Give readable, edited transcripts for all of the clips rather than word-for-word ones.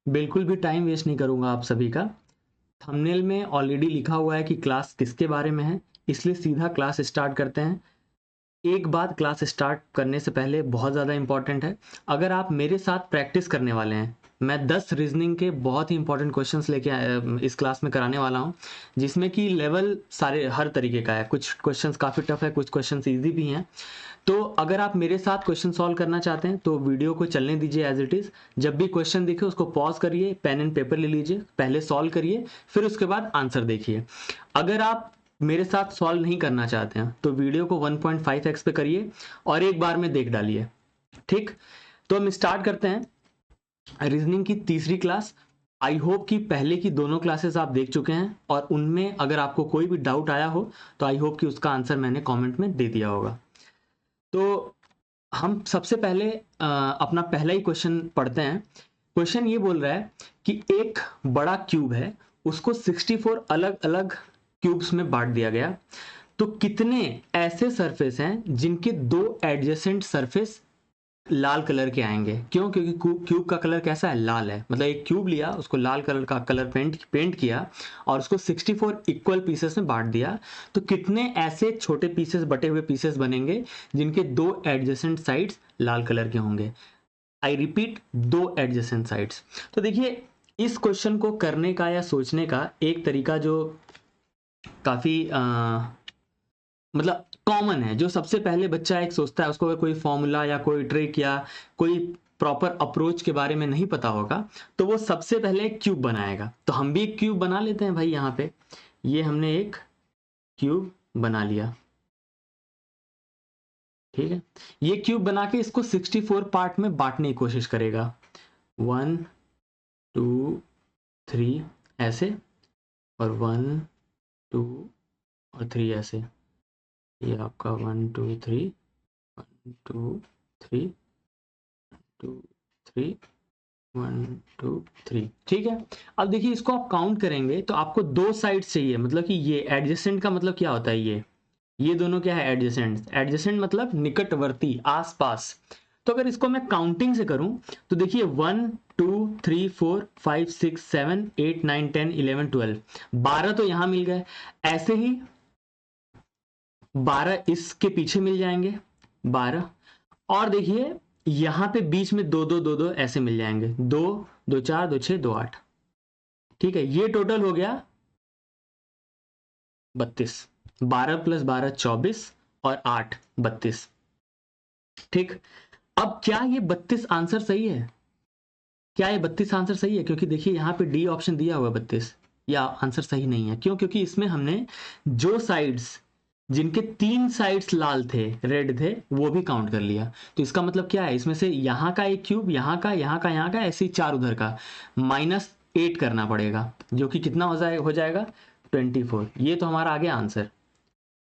बिल्कुल भी time waste नहीं करूंगा आप सभी का। थंबनेल में ऑलरेडी लिखा हुआ है कि क्लास किसके बारे में है, इसलिए सीधा क्लास स्टार्ट करते हैं। एक बात क्लास स्टार्ट करने से पहले बहुत ज़्यादा इंपॉर्टेंट है, अगर आप मेरे साथ प्रैक्टिस करने वाले हैं, मैं 10 रीजनिंग के बहुत ही इंपॉर्टेंट क्वेश्चंस इस क्लास में कराने वाला हूं, जिसमें कि लेवल सारे हर तरीके का है। कुछ क्वेश्चंस काफ़ी टफ है, कुछ क्वेश्चंस इजी भी हैं। तो अगर आप मेरे साथ क्वेश्चन सॉल्व करना चाहते हैं तो वीडियो को चलने दीजिए एज इट इज़। जब भी क्वेश्चन दिखे उसको पॉज करिए, पेन एंड पेपर ले लीजिए, पहले सॉल्व करिए, फिर उसके बाद आंसर देखिए। अगर आप मेरे साथ सॉल्व नहीं करना चाहते हैं तो वीडियो को 1.5x पे करिए और एक बार में देख डालिए। ठीक, तो हम स्टार्ट करते हैं रीजनिंग की तीसरी क्लास। आई होप कि पहले की दोनों क्लासेस आप देख चुके हैं और उनमें अगर आपको कोई भी डाउट आया हो तो आई होप कि उसका आंसर मैंने कमेंट में दे दिया होगा। तो हम सबसे पहले अपना पहला ही क्वेश्चन पढ़ते हैं। क्वेश्चन ये बोल रहा है कि एक बड़ा क्यूब है, उसको 64 अलग अलग क्यूब्स में बांट दिया गया, तो कितने ऐसे सरफेस हैं जिनके दो एडजेसेंट सरफेस लाल कलर के आएंगे? क्यों? क्योंकि क्यूब का कलर कैसा है? लाल है। मतलब एक क्यूब लिया, उसको लाल कलर का कलर पेंट किया और उसको 64 इक्वल पीसेस में बांट दिया, तो कितने ऐसे छोटे पीसेस, बटे हुए पीसेस बनेंगे जिनके दो एडजेसेंट साइड्स लाल कलर के होंगे? आई रिपीट, दो एडजेसेंट साइड्स। तो देखिए, इस क्वेश्चन को करने का या सोचने का एक तरीका जो काफी मतलब कॉमन है, जो सबसे पहले बच्चा एक सोचता है, उसको अगर कोई फॉर्मूला या कोई ट्रिक या कोई प्रॉपर अप्रोच के बारे में नहीं पता होगा तो वो सबसे पहले एक क्यूब बनाएगा। तो हम भी एक क्यूब बना लेते हैं भाई। यहाँ पे ये हमने एक क्यूब बना लिया, ठीक है। ये क्यूब बना के इसको 64 पार्ट में बांटने की कोशिश करेगा, 1 2 3 ऐसे, और 1 2 और 3 ऐसे। ये आपका 1 2 3 1 2 3 2 3 1 2 3, ठीक है। अब देखिए, इसको आप काउंट करेंगे तो आपको दो साइड चाहिए, मतलब कि ये एडजेसेंट का मतलब क्या होता है? ये दोनों क्या है? एडजेसेंट। एडजेसेंट मतलब निकटवर्ती, आसपास। तो अगर इसको मैं काउंटिंग से करूं तो देखिए 1 2 3 4 5 6 7 8 9 10 11 12, 12 तो यहां मिल गए। ऐसे ही 12 इसके पीछे मिल जाएंगे, 12। और देखिए यहां पे बीच में दो दो दो दो ऐसे मिल जाएंगे, 2 2 4 2 6 2 8, ठीक है। ये टोटल हो गया 32। 12 + 12 24 और 8 32, ठीक। अब क्या ये 32 आंसर सही है? क्या ये 32 आंसर सही है? क्योंकि देखिए यहाँ पे डी ऑप्शन दिया हुआ है 32, या आंसर सही नहीं है। क्यों? क्योंकि इसमें हमने जो साइड्स, जिनके 3 साइड्स लाल थे, रेड थे, वो भी काउंट कर लिया। तो इसका मतलब क्या है? इसमें से यहाँ का एक क्यूब, यहाँ का, यहाँ का, यहाँ का, ऐसे ही 4 उधर का, -8 करना पड़ेगा, जो कि कितना हो जाएगा 24। ये तो हमारा आ गया आंसर,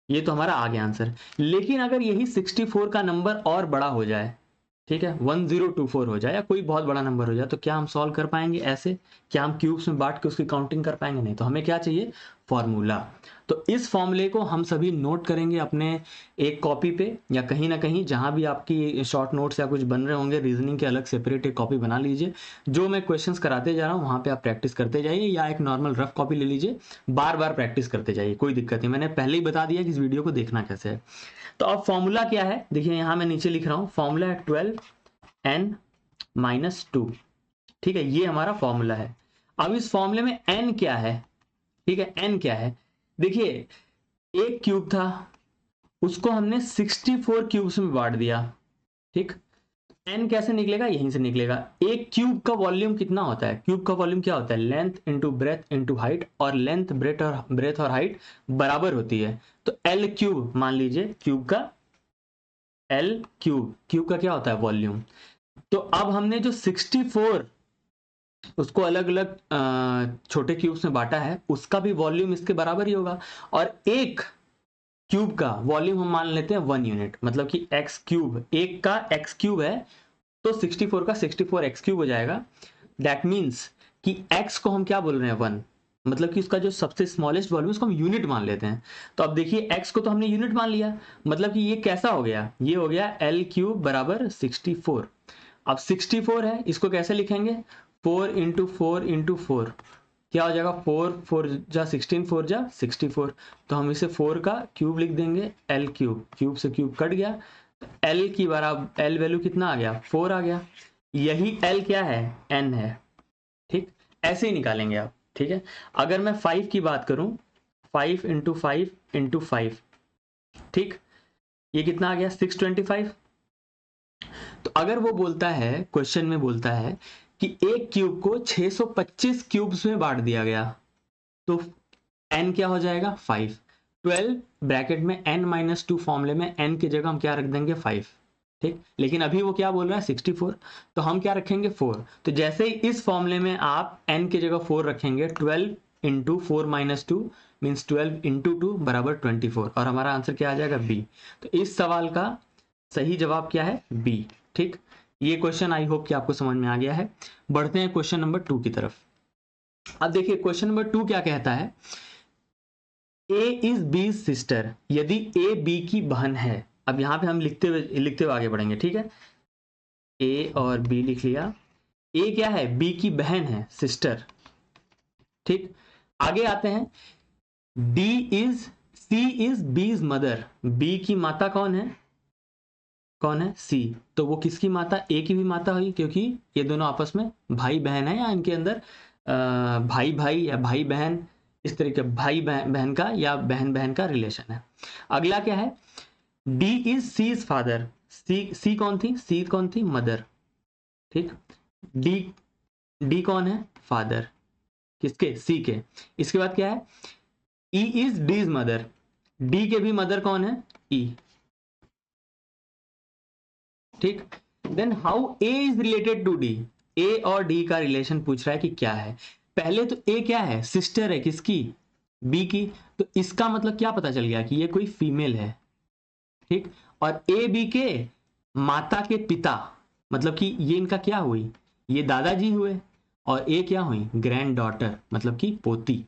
ये तो हमारा आ गया आंसर। लेकिन अगर यही 64 का नंबर और बड़ा हो जाए, ठीक है, 1024 हो जाए या कोई बहुत बड़ा नंबर हो जाए, तो क्या हम सॉल्व कर पाएंगे ऐसे? क्या हम क्यूब्स में बांट के उसकी काउंटिंग कर पाएंगे? नहीं। तो हमें क्या चाहिए? फॉर्मूला। तो इस फॉर्मूले को हम सभी नोट करेंगे अपने एक कॉपी पे, या कहीं ना कहीं जहां भी आपकी शॉर्ट नोट्स या कुछ बन रहे होंगे रीजनिंग के, अलग सेपरेट एक कॉपी बना लीजिए। जो मैं क्वेश्चंस कराते जा रहा हूँ वहां पे आप प्रैक्टिस करते जाइए, या एक नॉर्मल रफ कॉपी ले लीजिए, बार बार प्रैक्टिस करते जाइए, कोई दिक्कत नहीं। मैंने पहले ही बता दिया कि इस वीडियो को देखना कैसे है। तो अब फॉर्मूला क्या है? देखिए यहां मैं नीचे लिख रहा हूँ, फॉर्मूला है 12n-2, ठीक है। ये हमारा फॉर्मूला है। अब इस फॉर्मूले में n क्या है? ठीक है, n क्या है? देखिए, एक क्यूब था, उसको हमने 64 क्यूब्स में बांट दिया, ठीक। n कैसे निकलेगा? यहीं से निकलेगा। एक क्यूब का वॉल्यूम कितना होता है? क्यूब का वॉल्यूम क्या होता है? Length into breadth into height, और लेंथ, ब्रेथ और हाइट बराबर होती है। तो l क्यूब मान लीजिए, क्यूब का l क्यूब, क्यूब का क्या होता है? वॉल्यूम। तो अब हमने जो 64 उसको अलग अलग छोटे क्यूब्स में बांटा है, उसका भी वॉल्यूम इसके बराबर ही होगा। और एक क्यूब का वॉल्यूम हम मान लेते हैं 1 यूनिट, मतलब कि x क्यूब, एक का x क्यूब है तो 64 का 64 x क्यूब हो जाएगा। दैट मीन्स कि x को हम क्या बोल रहे हैं? 1, मतलब कि उसका जो सबसे स्मॉलेस्ट वॉल्यूम, उसको हम यूनिट मान लेते हैं। तो अब देखिए, x को तो हमने यूनिट मान लिया, मतलब कि ये कैसा हो गया? ये हो गया l क्यूब बराबर 64। अब 64 है, इसको कैसे लिखेंगे? 4 इंटू 4 इंटू 4 क्या हो जाएगा, 4 4 जा 16, 4 जा 64। तो हम इसे 4 का क्यूब लिख देंगे, एल क्यूब, क्यूब से क्यूब कट गया, तो एल की बराबर एल वैल्यू कितना आ गया, 4 आ गया। यही एल क्या है, एन है। ठीक, ऐसे ही निकालेंगे आप। ठीक है, अगर मैं 5 की बात करूं, 5 इंटू 5 इंटू 5, ठीक, ये कितना आ गया, 625। तो अगर वो बोलता है, क्वेश्चन में बोलता है कि एक क्यूब को 625 क्यूब्स में बांट दिया गया, तो n क्या हो जाएगा, 5। 12 ब्रैकेट में n-2 फॉर्मूले में n की जगह हम क्या रख देंगे, 5। ठीक, लेकिन अभी वो क्या बोल रहा है, 64, तो हम क्या रखेंगे, 4। तो जैसे ही इस फॉर्मूले में आप n की जगह 4 रखेंगे, 12 इंटू 4 माइनस 2 मीन्स 12 इंटू 2 बराबर 24, और हमारा आंसर क्या आ जाएगा, बी। तो इस सवाल का सही जवाब क्या है, बी। ठीक, ये क्वेश्चन आई होप कि आपको समझ में आ गया है। बढ़ते हैं क्वेश्चन नंबर 2 की तरफ। अब देखिए क्वेश्चन नंबर 2 क्या कहता है, ए इज बी सिस्टर, यदि ए बी की बहन है। अब यहां पे हम लिखते हुए आगे बढ़ेंगे। ठीक है, ए और बी लिख लिया। ए क्या है, बी की बहन है, सिस्टर। ठीक, आगे आते हैं, डी इज सी इज बीज मदर, बी की माता कौन है, कौन है, सी। तो वो किसकी माता, ए की भी माता हुई, क्योंकि ये दोनों आपस में भाई बहन है, या इनके अंदर भाई भाई या भाई बहन, इस तरीके भाई बहन का या बहन बहन का रिलेशन है। अगला क्या है, D is C is father, C कौन थी, सी कौन थी, मदर। ठीक, डी डी कौन है, फादर, किसके, सी के। इसके बाद क्या है, E is D is mother, D के भी मदर कौन है, ई। ठीक, then how A is related to D, A और डी का रिलेशन पूछ रहा है कि क्या है। पहले तो ए क्या है, सिस्टर है, किसकी, बी की। तो इसका मतलब क्या पता चल गया कि ये कोई फीमेल है। ठीक, और ए बी के माता के पिता, मतलब कि ये इनका क्या हुई, ये दादाजी हुए, और ए क्या हुई, ग्रैंड डॉटर, मतलब कि पोती।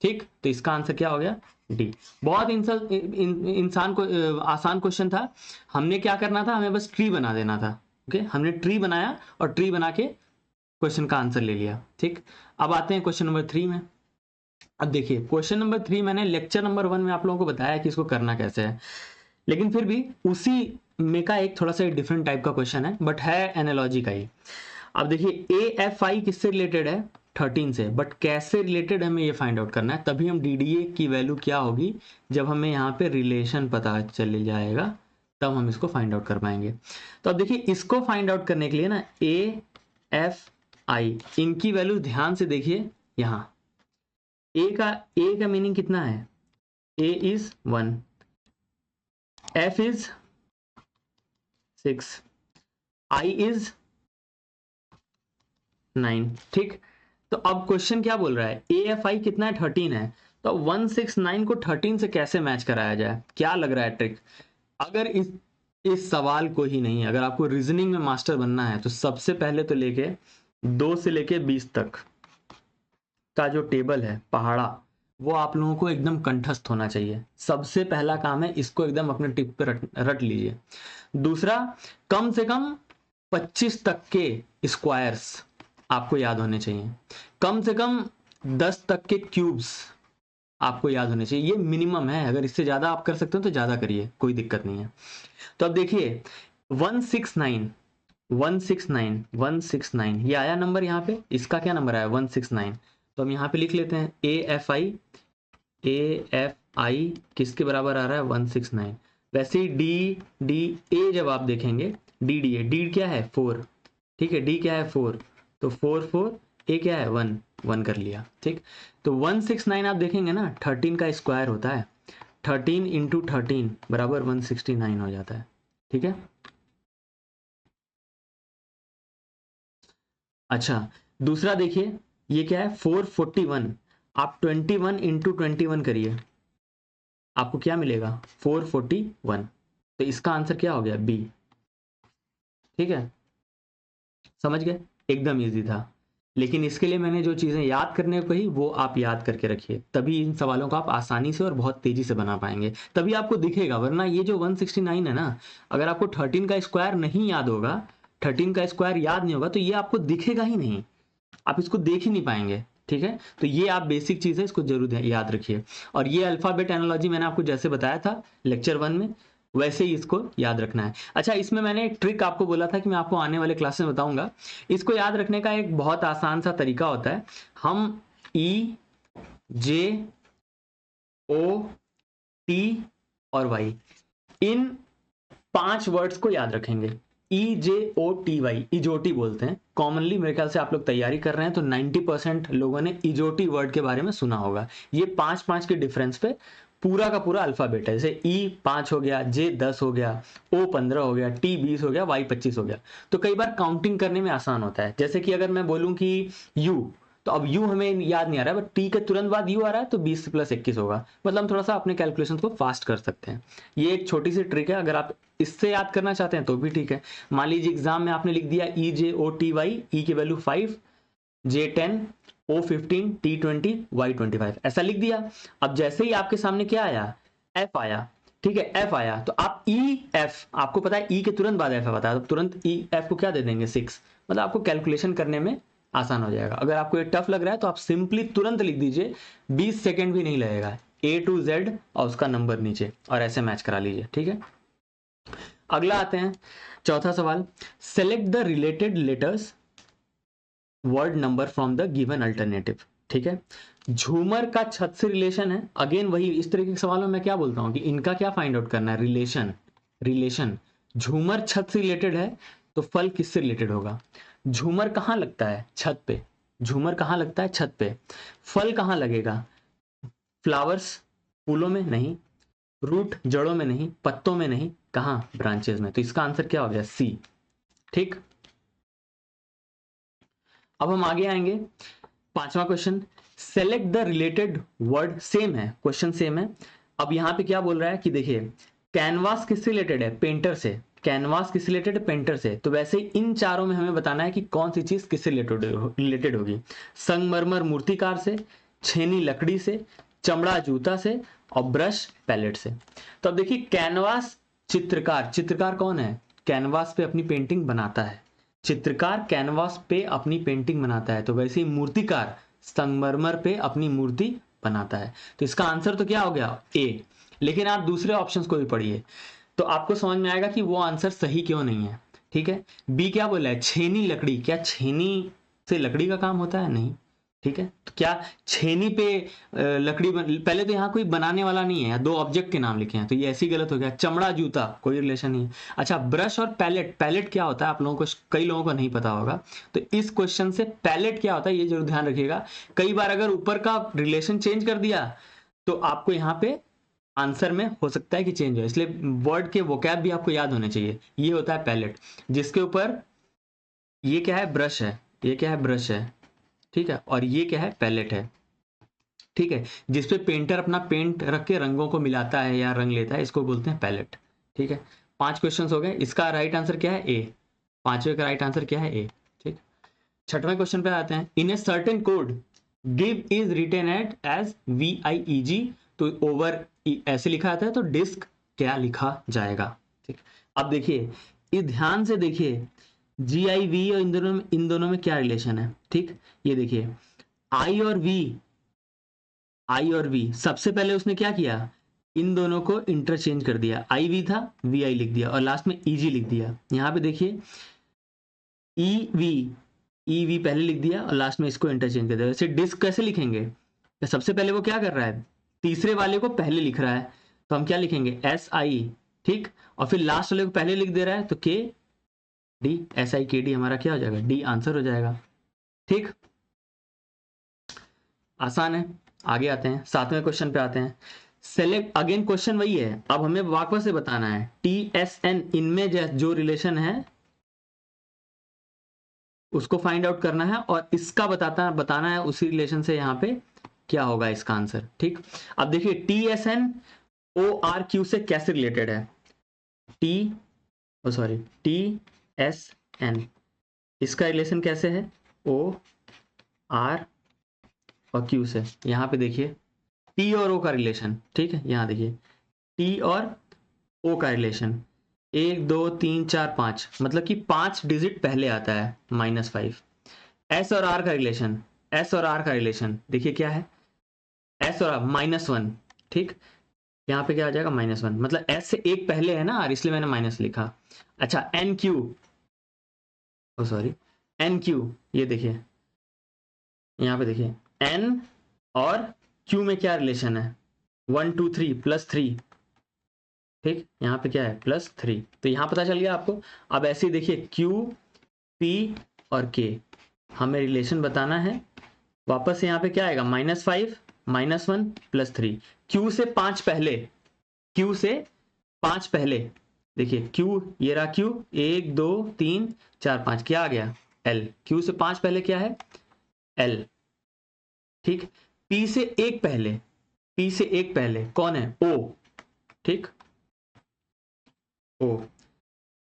ठीक, तो इसका आंसर क्या हो गया, डी। बहुत इंसान को आसान क्वेश्चन था। हमने क्या करना था, हमें बस ट्री बना देना था। ओके, हमने ट्री बनाया और ट्री बना के क्वेश्चन का आंसर ले लिया। ठीक, अब आते हैं क्वेश्चन नंबर 3 में। अब देखिए क्वेश्चन नंबर 3 मैंने लेक्चर नंबर 1 में आप लोगों को बताया कि इसको करना कैसे है, लेकिन फिर भी उसी में का एक थोड़ा सा डिफरेंट टाइप का क्वेश्चन है, बट है एनालॉजी का ही। अब देखिए ए एफ आई किससे रिलेटेड है, 13 से, बट कैसे रिलेटेड हमें ये फाइंड आउट करना है, तभी हम डीडीए की वैल्यू क्या होगी, जब हमें यहाँ पे रिलेशन पता चल जाएगा, तब हम इसको फाइंड आउट कर पाएंगे। तो अब देखिए इसको फाइंड आउट करने के लिए ना, ए एफ आई, इनकी वैल्यू ध्यान से देखिए। यहाँ ए का मीनिंग कितना है, A is 1, F is 6, I is 9। ठीक, तो अब क्वेश्चन क्या बोल रहा है, ए एफ आई कितना है, 13 है। तो 169 को 13 से कैसे मैच कराया जाए, क्या लग रहा है ट्रिक। अगर इस सवाल को ही नहीं, अगर आपको रीजनिंग में मास्टर बनना है, तो सबसे पहले तो लेके 2 से लेके 20 तक का जो टेबल है पहाड़ा, वो आप लोगों को एकदम कंठस्थ होना चाहिए। सबसे पहला काम है, इसको एकदम अपने टिप पे रट लीजिए। दूसरा, कम से कम 25 तक के स्क्वायर्स आपको याद होने चाहिए, कम से कम 10 तक के क्यूब्स आपको याद होने चाहिए। ये मिनिमम है, अगर इससे ज्यादा आप कर सकते हो तो ज्यादा करिए, कोई दिक्कत नहीं है। तो अब देखिए 169 169 169 ये आया नंबर, यहाँ पे इसका क्या नंबर आया, 169। तो हम यहाँ पे लिख लेते हैं ए एफ आई किसके बराबर आ रहा है, 169। वैसे ही डी डी ए जब आप देखेंगे, डी क्या है, 4। ठीक है, डी क्या है, 4, तो 4 4, ए क्या है, 1 1 कर लिया। ठीक, तो 169 आप देखेंगे ना, 13 का स्क्वायर होता है, 13 इंटू 13 बराबर 169 हो जाता है। ठीक है, अच्छा दूसरा देखिए, ये क्या है, 441। आप 21 इंटू 21 करिए, आपको क्या मिलेगा, 441। तो इसका आंसर क्या हो गया, बी। ठीक है, समझ गए, एकदम इजी था। लेकिन इसके लिए मैंने जो चीज़ें याद करने को कही, वो आप याद करके रखिए, तभी इन सवालों को आप आसानी से और बहुत तेजी से बना पाएंगे, तभी आपको दिखेगा। वरना ये जो 169 है ना, अगर आपको 13 का स्क्वायर नहीं याद होगा, 13 का स्क्वायर याद नहीं होगा, तो ये आपको दिखेगा ही नहीं। आप इसको देख ही नहीं पाएंगे, ठीक है। तो ये आप बेसिक चीज़ है, इसको जरूर याद रखिए। और ये अल्फाबेट एनालॉजी मैंने आपको जैसे बताया था लेक्चर 1 में, वैसे ही इसको याद रखना है। अच्छा, इसमें मैंने एक ट्रिक आपको बोला था कि मैं आपको आने वाले क्लास में बताऊंगा। इसको याद रखने का एक बहुत आसान सा तरीका होता है। हम ई, जे, ओ, टी और वाई, इन 5 वर्ड्स को याद रखेंगे। EJOTY, इजोटी बोलते हैं कॉमनली। मेरे ख्याल से आप लोग तैयारी कर रहे हैं तो 90% लोगों ने इजोटी वर्ड के बारे में सुना होगा। ये 5 के डिफरेंस पे पूरा का पूरा अल्फाबेट है। जैसे E 5 हो गया, J 10 हो गया, O 15 हो गया, T 20 हो गया, Y 25 हो गया। तो कई बार काउंटिंग करने में आसान होता है। जैसे कि अगर मैं बोलूं कि U, तो अब U हमें याद नहीं आ रहा है, बट T के तुरंत बाद U आ रहा है, तो 20 + 21 होगा। मतलब हम थोड़ा सा अपने कैलकुलेशन को फास्ट कर सकते हैं। ये एक छोटी सी ट्रिक है, अगर आप इससे याद करना चाहते हैं तो भी ठीक है। मान लीजिए एग्जाम में आपने लिख दिया EJOTY, E की value 5, J 10, O 15, T 20, Y 25, ऐसा लिख दिया। अब जैसे ही आपके सामने क्या आया, F आया, ठीक है, F आया, तो आप EF, आपको पता है E के तुरंत बाद F आता है, तो तुरंत EF को क्या दे देंगे, 6। मतलब आपको कैलकुलेशन करने में आसान हो जाएगा। अगर आपको ये टफ लग रहा है तो आप सिंपली तुरंत लिख दीजिए, 20 सेकेंड भी नहीं लगेगा, A to Z और उसका नंबर नीचे, और ऐसे मैच करा लीजिए, ठीक है। अगला आते हैं, चौथा सवाल, select the related letters word number from the given alternative, ठीक है। झूमर का छत से रिलेशन है। अगेन वही, इस तरह के सवालों में मैं क्या बोलता हूं कि इनका क्या फाइंड आउट करना है, रिलेशन। रिलेशन, झूमर छत से रिलेटेड है तो फल किससे रिलेटेड होगा। झूमर कहां लगता है, छत पे। झूमर कहां लगता है, छत पे। फल कहां लगेगा, फ्लावर्स, फूलों में नहीं, रूट जड़ों में नहीं, पत्तों में नहीं, कहां, ब्रांचेस में। तो इसका आंसर क्या हो गया, सी, ठीक। अब हम आगे आएंगे, 5वां question, select the related word. Same है क्वेश्चन, सेम है। अब यहां पे क्या बोल रहा है कि देखिए, कैनवास किससे रिलेटेड है, पेंटर से। कैनवास किससे रिलेटेड है, पेंटर से। तो वैसे ही इन चारों में हमें बताना है कि कौन सी चीज किससे रिलेटेड होगी। संगमरमर मूर्तिकार से, छेनी लकड़ी से, चमड़ा जूता से, और ब्रश पैलेट से। तो अब देखिए, कैनवास, चित्रकार, चित्रकार कौन है, कैनवास पे अपनी पेंटिंग बनाता है। चित्रकार कैनवास पे अपनी पेंटिंग बनाता है, तो वैसे ही मूर्तिकार संगमरमर पे अपनी मूर्ति बनाता है। तो इसका आंसर तो क्या हो गया, ए। लेकिन आप दूसरे ऑप्शंस को भी पढ़िए तो आपको समझ में आएगा कि वो आंसर सही क्यों नहीं है, ठीक है। बी क्या बोला है, छेनी लकड़ी, क्या छेनी से लकड़ी का काम होता है, नहीं, ठीक है। तो क्या छेनी पे लकड़ी पहले तो यहाँ कोई बनाने वाला नहीं है, 2 ऑब्जेक्ट के नाम लिखे हैं, तो ये ऐसी गलत हो गया। चमड़ा जूता, कोई रिलेशन नहीं है। अच्छा, ब्रश और पैलेट, पैलेट क्या होता है आप लोगों को, कई लोगों को नहीं पता होगा, तो इस क्वेश्चन से पैलेट क्या होता है ये जरूर ध्यान रखिएगा। कई बार अगर ऊपर का रिलेशन चेंज कर दिया तो आपको यहाँ पे आंसर में हो सकता है कि चेंज हो, इसलिए वर्ड के वोकैब भी आपको याद होने चाहिए। ये होता है पैलेट, जिसके ऊपर ये क्या है, ब्रश है, ये क्या है, ब्रश है, ठीक है, और ये क्या है, पैलेट है, ठीक है। जिसपे पेंटर अपना पेंट रख के रंगों को मिलाता है या रंग लेता है, इसको बोलते हैं पैलेट, ठीक है। 5 क्वेश्चंस हो गए, इसका राइट आंसर क्या है, ए। 5वें का राइट आंसर क्या है, ए, ठीक। 6वें क्वेश्चन पे आते हैं, in a certain code give is written at as VIEG, तो ओवर ऐसे लिखा आता है, तो डिस्क क्या लिखा जाएगा, ठीक। अब देखिए, ये ध्यान से देखिए, GIV और इन दोनों में क्या रिलेशन है, ठीक। ये देखिए, आई और वी, सबसे पहले उसने क्या किया, इन दोनों को इंटरचेंज कर दिया। IV था, VI लिख दिया, और लास्ट में EG लिख दिया। यहां पे देखिए, EV पहले लिख दिया और लास्ट में इसको इंटरचेंज कर दिया। वैसे डिस्क कैसे लिखेंगे, तो सबसे पहले वो क्या कर रहा है, तीसरे वाले को पहले लिख रहा है, तो हम क्या लिखेंगे, SI, ठीक। और फिर लास्ट वाले को पहले लिख दे रहा है, तो KD, SIKD हमारा क्या हो जाएगा, D आंसर हो जाएगा, ठीक। आसान है। आगे आते हैं, 7वें क्वेश्चन पे आते हैं, सेलेक्ट, अगेन क्वेश्चन वही है, अब हमें वापस से बताना है TSN, इनमें जो रिलेशन है उसको फाइंड आउट करना है, और इसका बताना है उसी रिलेशन से यहाँ पे क्या होगा इसका आंसर, ठीक। अब देखिए, TSN ORQ से कैसे रिलेटेड है, TSN, इसका रिलेशन कैसे है, OR और Q से। यहाँ पे देखिए, T और O का रिलेशन, ठीक है। यहाँ देखिए, T और O का रिलेशन, 1 2 3 4 5, मतलब कि 5 डिजिट पहले आता है, -5। एस और आर का रिलेशन, एस और आर का रिलेशन देखिए क्या है, एस और आर -1, ठीक, यहाँ पे क्या आ जाएगा -1, मतलब एस से एक पहले है ना आर, इसलिए मैंने माइनस लिखा। अच्छा एन क्यू, ओ सॉरी, एन क्यू, ये देखिए यहाँ पे देखिए एन और क्यू में क्या रिलेशन है, 1 2 3 +3, ठीक, यहाँ पे क्या है +3, तो यहाँ पता चल गया आपको। अब ऐसे ही देखिए क्यू पी और के, हमें रिलेशन बताना है। वापस से यहाँ पे क्या आएगा -5 -1 +3, क्यू से 5 पहले, क्यू से 5 पहले देखिए क्यू, ये रहा क्यू, 1 2 3 4 5, क्या आ गया एल, क्यू से 5 पहले क्या है एल, ठीक। पी से एक पहले, पी से एक पहले कौन है ओ, ठीक, ओ।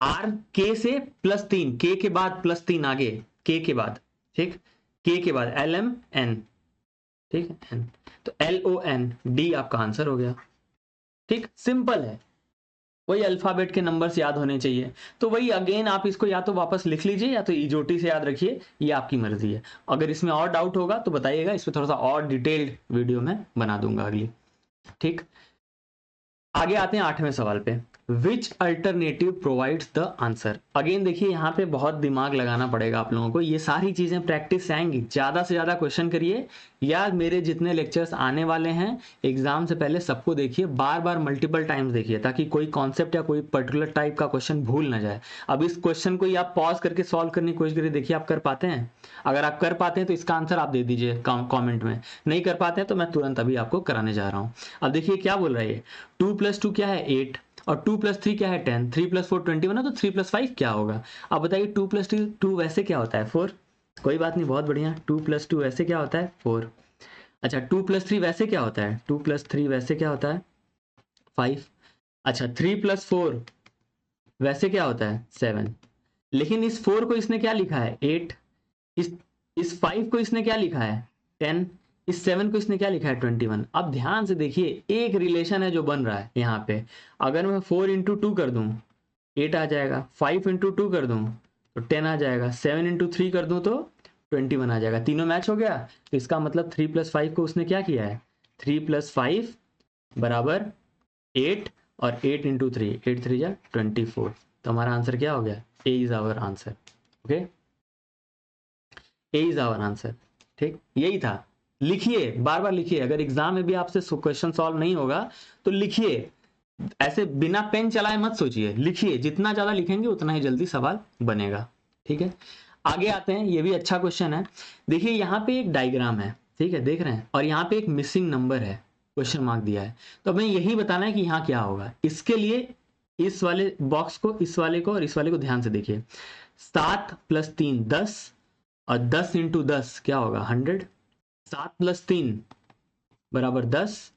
आर के से +3, के के बाद +3 आगे, के के बाद, ठीक, के के बाद एल एम एन, ठीक है एन, तो LON, डी आपका आंसर हो गया, ठीक, सिंपल है। वही अल्फाबेट के नंबर्स याद होने चाहिए, तो वही अगेन आप इसको या तो वापस लिख लीजिए या तो इजोटी से याद रखिए, ये आपकी मर्जी है। अगर इसमें और डाउट होगा तो बताइएगा, इस पर थोड़ा सा और डिटेल्ड वीडियो में बना दूंगा अगली, ठीक। आगे आते हैं 8वें सवाल पे, which alternative provides the answer. Again देखिए यहाँ पे बहुत दिमाग लगाना पड़ेगा आप लोगों को, ये सारी चीजें प्रैक्टिस से आएंगी, ज्यादा से ज्यादा क्वेश्चन करिए, या मेरे जितने लेक्चर्स आने वाले हैं एग्जाम से पहले सबको देखिए, बार बार मल्टीपल टाइम्स देखिए, ताकि कोई कॉन्सेप्ट या कोई पर्टिकुलर टाइप का क्वेश्चन भूल ना जाए। अब इस क्वेश्चन को ही आप पॉज करके सॉल्व करने की कोशिश करिए, देखिए आप कर पाते हैं। अगर आप कर पाते हैं तो इसका आंसर आप दे दीजिए कॉमेंट में, नहीं कर पाते हैं तो मैं तुरंत अभी आपको कराने जा रहा हूँ। अब देखिए क्या बोल रहा है ये, 2 + 2 क्या है 8, और 2 + 3 क्या है 10, 3 + 4 21 है, तो 3 + 5 क्या होगा। अब बताइए 2 + 2 वैसे क्या होता है 4, कोई बात नहीं बहुत बढ़िया, 2 + 2 वैसे क्या होता है 4। अच्छा 2 + 3 वैसे क्या होता है, 2 + 3 वैसे क्या होता है 5। अच्छा 3 + 4 वैसे क्या होता है 7, लेकिन इस 4 को इसने क्या लिखा है 8, इस इस 5 को इसने क्या लिखा है 10, इस 7 को इसने क्या लिखा है 21। अब ध्यान से देखिए एक रिलेशन है जो बन रहा है यहाँ पे, अगर मैं 4 × 2 कर दूं 8 आ जाएगा, 5 × 2 कर दूं तो 10 आ जाएगा, 7 × 3 कर दूं तो 21 आ जाएगा, तीनों मैच हो गया। तो इसका मतलब 3 + 5 को उसने क्या किया है, 3 + 5 = 8, और 8 × 3, 8 3 जा 24, तो हमारा आंसर क्या हो गया, A is our answer, okay, A is our answer, ठीक, यही था। लिखिए बार बार लिखिए, अगर एग्जाम में भी आपसे क्वेश्चन सॉल्व नहीं होगा तो लिखिए, ऐसे बिना पेन चलाए मत सोचिए, लिखिए, जितना ज्यादा लिखेंगे उतना ही जल्दी सवाल बनेगा, ठीक है। आगे आते हैं, ये भी अच्छा क्वेश्चन है। देखिए यहाँ पे एक डायग्राम है, ठीक है देख रहे हैं, और यहाँ पे एक मिसिंग नंबर है, क्वेश्चन मार्क दिया है, तो हमें यही बताना है कि यहाँ क्या होगा। इसके लिए इस वाले बॉक्स को, इस वाले को और इस वाले को ध्यान से देखिए, 7 + 3 10, और 10 × 10 क्या होगा 100, 7 + 3 = 10,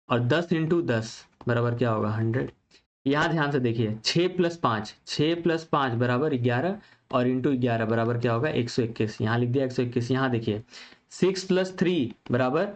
और 10 × 10 बराबर क्या होगा 100। यहाँ ध्यान से देखिए 6 + 5, 6 + 5 = 11, और इंटू 11 बराबर क्या होगा 121, यहाँ लिख दिया 121। यहाँ देखिए 6 + 3 =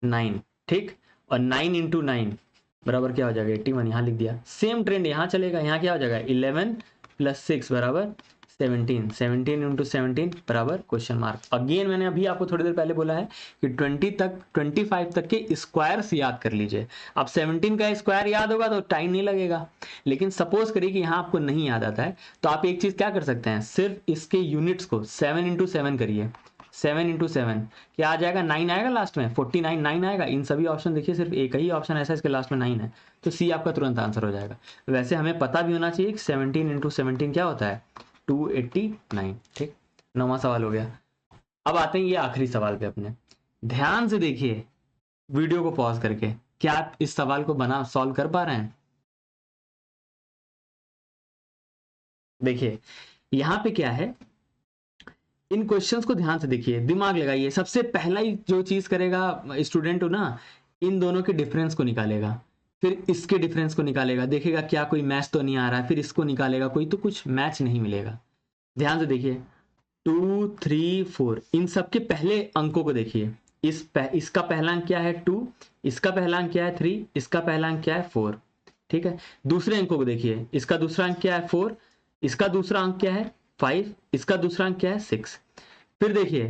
9, ठीक, और 9 × 9 बराबर क्या हो जाएगा 81, यहाँ लिख दिया। सेम ट्रेंड यहाँ चलेगा, यहाँ क्या हो जाएगा 11 + 6 = 17, 17 × 17 बराबर क्वेश्चन मार्क। अगेन मैंने अभी आपको थोड़ी देर पहले बोला है कि 20 तक 25 तक के स्क्वायर्स याद कर लीजिए। अब 17 का स्क्वायर याद होगा तो टाइम नहीं लगेगा, लेकिन सपोज करिए कि यहाँ आपको नहीं याद आता है, तो आप एक चीज क्या कर सकते हैं, सिर्फ इसके यूनिट्स को 7 × 7 करिए, 7 × 7 क्या आ जाएगा 9 आएगा लास्ट में, 49 9 आएगा। इन सभी ऑप्शन देखिए सिर्फ एक ही ऑप्शन ऐसा इसके लास्ट में 9 है, तो सी आपका तुरंत आंसर हो जाएगा। वैसे हमें पता भी होना चाहिए कि 17 × 17 क्या होता है 289, ठीक। 9वां सवाल हो गया। अब आते हैं ये आखिरी सवाल पे अपने, ध्यान से देखिए वीडियो को पॉज करके, क्या आप इस सवाल को बना सॉल्व कर पा रहे हैं। देखिए यहां पे क्या है, इन क्वेश्चंस को ध्यान से देखिए, दिमाग लगाइए। सबसे पहला ही जो चीज करेगा स्टूडेंट हो ना, इन दोनों के डिफरेंस को निकालेगा, फिर इसके डिफरेंस को निकालेगा, देखेगा क्या कोई मैच तो नहीं आ रहा है, फिर इसको निकालेगा, कोई तो कुछ मैच नहीं मिलेगा। ध्यान से देखिए 2 3 4, इन सब के पहले अंकों को देखिए, इसका पहला अंक क्या है 2, इसका पहला अंक क्या है 3, इसका पहला अंक क्या है 4, ठीक है। दूसरे अंकों को देखिए, इसका दूसरा अंक क्या है 4, इसका दूसरा अंक क्या है 5, इसका दूसरा अंक क्या है 6। फिर देखिए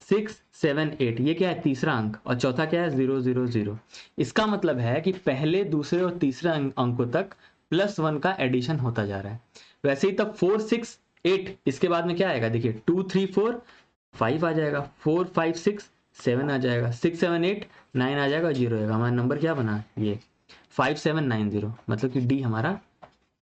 6, 7, 8 ये क्या है, तीसरा अंक, और चौथा क्या है 0, 0, 0। इसका मतलब है कि पहले, दूसरे और तीसरे अंकों तक +1 का एडिशन होता जा रहा है। वैसे ही तब 4, 6, 8 इसके बाद में क्या आएगा, देखिए 2, 3, 4, 5 आ जाएगा, 4, 5, 6, 7 आ जाएगा, 6, 7, 8, 9 आ जाएगा, 0 आएगा। हमारा नंबर क्या बना, ये 5790, मतलब कि डी हमारा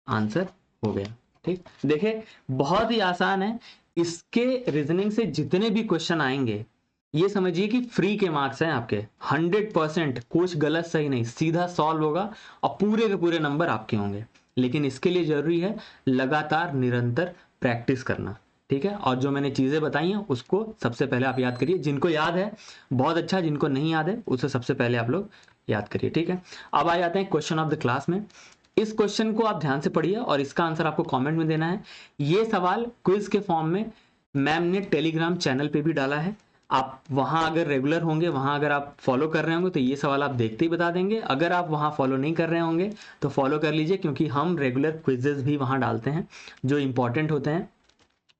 आंसर हो गया। ठीक, देखिए बहुत ही आसान है। इसके रीजनिंग से जितने भी क्वेश्चन आएंगे ये समझिए कि फ्री के मार्क्स हैं आपके, 100%, कुछ गलत सही नहीं, सीधा सॉल्व होगा और पूरे के पूरे नंबर आपके होंगे। लेकिन इसके लिए जरूरी है लगातार निरंतर प्रैक्टिस करना। ठीक है, और जो मैंने चीजें बताई हैं उसको सबसे पहले आप याद करिए। जिनको याद है बहुत अच्छा, जिनको नहीं याद है उसे सबसे पहले आप लोग याद करिए। ठीक है, अब आ जाते हैं क्वेश्चन ऑफ द क्लास में। इस क्वेश्चन को आप ध्यान से पढ़िए और इसका आंसर आपको कमेंट में देना है। ये सवाल क्विज के फॉर्म में मैम ने टेलीग्राम चैनल पे भी डाला है। आप वहां अगर रेगुलर होंगे, वहां अगर आप फॉलो कर रहे होंगे तो ये सवाल आप देखते ही बता देंगे। अगर आप वहां फॉलो नहीं कर रहे होंगे तो फॉलो कर लीजिए, क्योंकि हम रेगुलर क्विजेस भी वहां डालते हैं जो इंपॉर्टेंट होते हैं।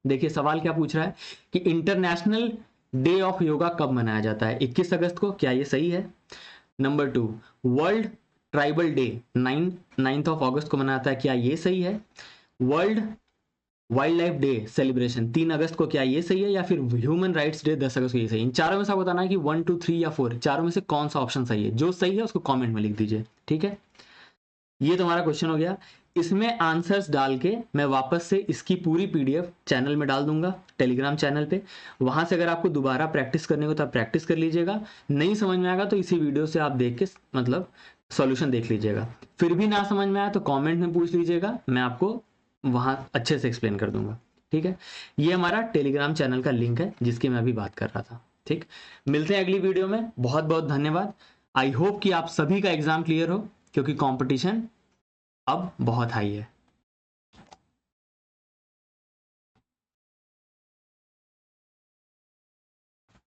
देखिए सवाल क्या पूछ रहा है कि इंटरनेशनल डे ऑफ योगा कब मनाया जाता है, 21 अगस्त को, क्या ये सही है? Number 2, world tribal day 9 August को मनाता है, क्या ये सही है? World wild life day celebration 3 अगस्त को, क्या ये सही है? या फिर ह्यूमन राइट्स डे 10 अगस्त को, ये सही है? इन चारों में से आपको बताना है कि 1, 2, 3 या 4, चारों में से कौन सा ऑप्शन सही है। जो सही है उसको कमेंट में लिख दीजिए। ठीक है, ये तुम्हारा क्वेश्चन हो गया। इसमें आंसर्स डाल के मैं वापस से इसकी पूरी पीडीएफ चैनल में डाल दूंगा, टेलीग्राम चैनल पे। वहां से अगर आपको दोबारा प्रैक्टिस करने को तो आप प्रैक्टिस कर लीजिएगा। नहीं समझ में आएगा तो इसी वीडियो से आप देख के मतलब सॉल्यूशन देख लीजिएगा। फिर भी ना समझ में आया तो कमेंट में पूछ लीजिएगा, मैं आपको वहां अच्छे से एक्सप्लेन कर दूंगा। ठीक है, ये हमारा टेलीग्राम चैनल का लिंक है जिसकी मैं अभी बात कर रहा था। ठीक, मिलते हैं अगली वीडियो में। बहुत बहुत धन्यवाद। आई होप कि आप सभी का एग्जाम क्लियर हो, क्योंकि कंपटीशन अब बहुत हाई है।